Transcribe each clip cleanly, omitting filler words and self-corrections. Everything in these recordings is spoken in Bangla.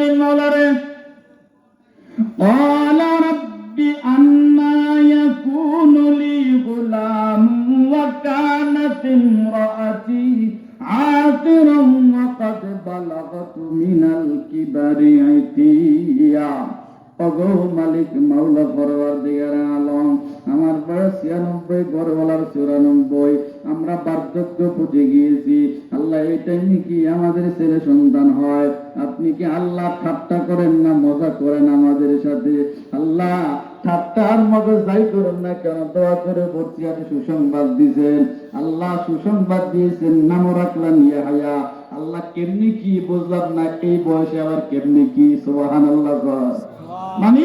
মালিক মাওলারে قال رب أنا يكون لي غلام وكانت امرأتي عاقرا وقد بلغت من الكبر عتيا ওগো মালিক মাওলা পরওয়ারদিগার আলম, আমার বয়স 96, ঘরওয়ালার 94, আমরা বার্ধক্য পৌঁছে গিয়েছি। আল্লাহ এই টাইমে কি আমাদের ছেলে সন্তান হয়? আপনি কি আল্লাহ ঠাট্টা করেন না মজা করেন আমাদের সাথে? আল্লাহ ঠাট্টা আর মজা যাই করেন না কেন, দোয়া করে বলছি আপনি সুসংবাদ দিয়েছেন। আল্লাহ সুসংবাদ দিয়েছেন, নাম রাখলেন ইয়াহইয়া। আল্লাহ কেমনি কি বুঝলাম না, এই বয়সে আবার কেমনি কি? সুবহানাল্লাহ। মানে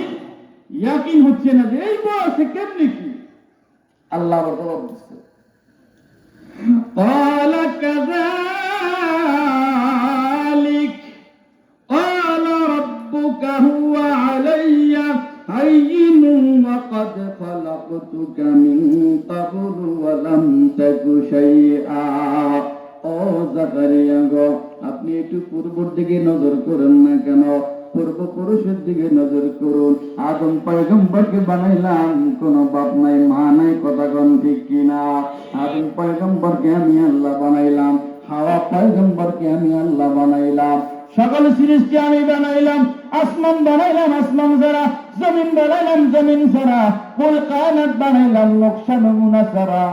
ইয়াকিন হচ্ছে না যে এই বয়সে কেমনি কি। আল্লাহ জবাব দিচ্ছে قال كذلك قال ربك هو علي هين وقد خلقتك من قبل ولم تك شيئا ও জাকারিয়া গো, আপনি একটু পূর্বের দিকে নজর করেন না কেন? পূর্বপুরুষের দিকে নজর করুন। আদম পয়গম্বরকে বানাইলাম, কোন বাপ নাই মা নাই, কথা কোন ঠিক কিনা? আদম পয়গম্বরকে আমি আল্লাহ বানাইলাম, হাওয়া পয়গম্বরকে আমি আল্লাহ বানাইলাম, সকল সৃষ্টি আমি বানাইলাম। আসমান বানাইলাম আসমান ছাড়া, জমিন বানাইলাম জমিন ছাড়া, কুল কায়নাত বানাইলাম নকশা নমুনা ছাড়া,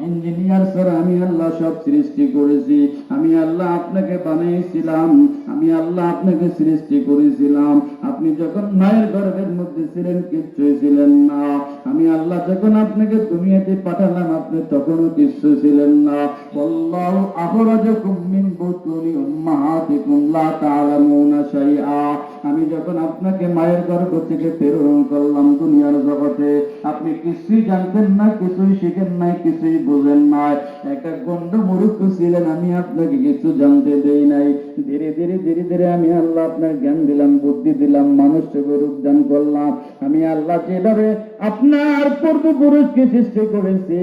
ইঞ্জিনিয়ার ছাড়া আমি আল্লাহ সব সৃষ্টি করেছি। আমি আল্লাহ আপনাকে বানিয়েছিলাম, আমি আল্লাহ আপনাকে সৃষ্টি করেছিলাম। আপনি যখন মায়ের গর্ভের মধ্যে ছিলেন কিচ্ছুই ছিলেন না। আমি আল্লাহ যখন আপনাকে দুনিয়াতে পাঠালাম আপনি তখনও কিচ্ছু ছিলেন না। আল্লাহু আখরাজাকুম মিন বুতুনি উম্মাহাতিকুম লা তা'লামুনা শাইআ। আমি যখন আপনাকে মায়ের গর্ভ থেকে প্রেরণ করলাম দুনিয়ার জগতে, আপনি কিছুই জানতেন না, কিছুই শিখেন নাই, কিছুই বুঝেন নাই, একটা গন্ড মূর্খ ছিলেন। আমি আপনাকে কিছু জানতে দেই নাই। ধীরে ধীরে ধীরে ধীরে আমি আল্লাহ আপনার জ্ঞান দিলাম, বুদ্ধি দিলাম, মানুষকে রূপ দান করলাম। আমি আল্লাহ যেভাবে আপনার পূর্বপুরুষকে সৃষ্টি করেছি,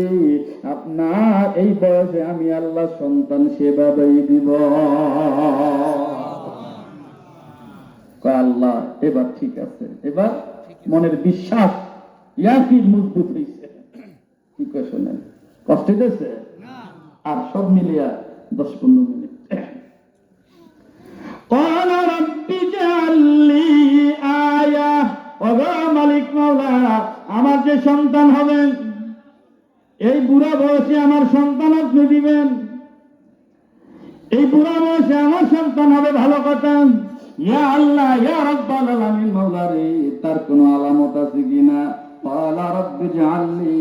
আপনার এই বয়সে আমি আল্লাহ সন্তান সেভাবেই দিব। আল্লাহ এবার ঠিক আছে, এবার মনের বিশ্বাস ইয়াকিন মজবুত হয়েছে। কি কয় শোনেন, কষ্ট দিয়েছে আর সব মিলিয়া 10-15 মিনিট। قال رب اجعل لي آية ওগো মালিক মাওলা, আমার যে সন্তান হবে, এই বুড়া বয়সে আমার সন্তান আপনি দিবেন। এই বুড়া বয়সে আমার সন্তান হবে, ভালো কথা। ইয়া আল্লাহ ইয়া রাব্বাল আলামিন, মাওলা রে, তার কোন আলামত আছে কিনা? قال رب اجعل لي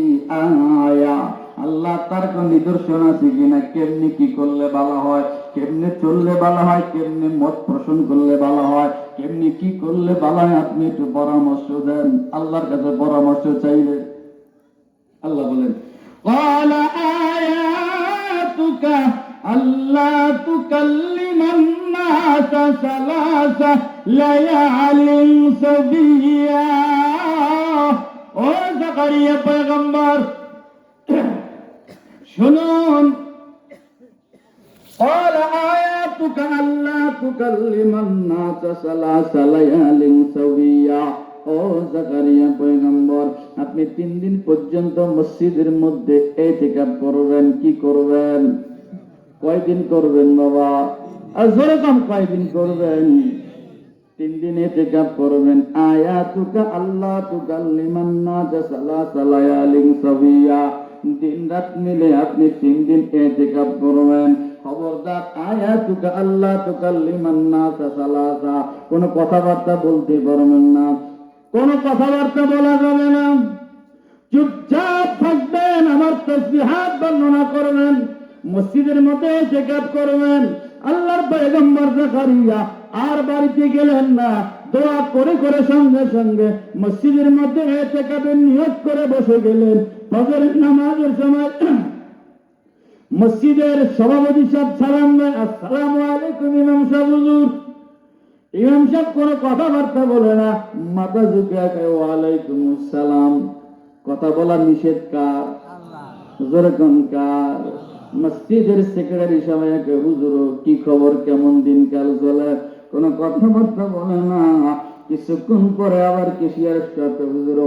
آية, আল্লাহ তার কোন নিদর্শন আছে কিনা? কেমনি কি করলে ভালো হয়, কেমনে চললে ভালো হয়, কেমনে মত পোষণ করলে ভালো হয়, কেমনি কি করলে ভালো হয়, আপনি একটু পরামর্শ দেন। আল্লাহর কাছে পরামর্শ চাইলে আল্লাহ বলেন قال آياتك ألا تكلم الناس 3 ليال سويا। ও জাকারিয়া পয়গম্বর শুনুন, قال آياتك ألا تكلم الناس 3 ليال سويا। ও জাকারিয়া পয়গম্বর, আপনি 3 দিন পর্যন্ত মসজিদের মধ্যে ইতিকাফ করবেন। কি করবেন? কয়দিন করবেন বাবা? আর জোরে কম, কয়দিন করবেন? 3 দিন ইতিকাফ করবেন। আয়াতুকা আল্লাহ তুকাল্লিমান নাস 3 লায়ালিন সাবিয়া, দিন রাত মিলে আপনি 3 দিন ইতিকাফ করবেন। খবরদার, আয়াতুকা আল্লাহ তুকাল্লিমান নাস 3, কোন কথাবার্তা বলতে পারবেন না, কোন কথাবার্তা বলা যাবে না, চুপচাপ থাকবেন, আমার তাসবিহাত বর্ণনা করবেন, মসজিদের মধ্যে ইতিকাফ করবেন। আল্লাহর পয়গম্বর জাকারিয়া আর বাড়িতে গেলেন না, দোয়া করে করে সঙ্গে সঙ্গে মসজিদের মধ্যে ইতিকাফের নিয়ত করে বসে গেলেন। ফজরের নামাজের সময় মসজিদের সভাপতি সাহেব সালাম দেয়, আসসালামু আলাইকুম ইমাম সাহেব হুজুর। ইমাম সাহেব কোনো কথাবার্তা বলে না, মাথা ঝুঁকিয়ে কয় ওয়ালাইকুম আসসালাম। কথা বলা নিষেধ কার? যেরকম কার? মসজিদের সেক্রেটারি সাহেব হুজুর কি খবর, কেমন দিনকাল চলে? কোনো কথাবার্তা বলে না। কিছুক্ষণ পরে আবার কেশিয়ার সাথে হুজুর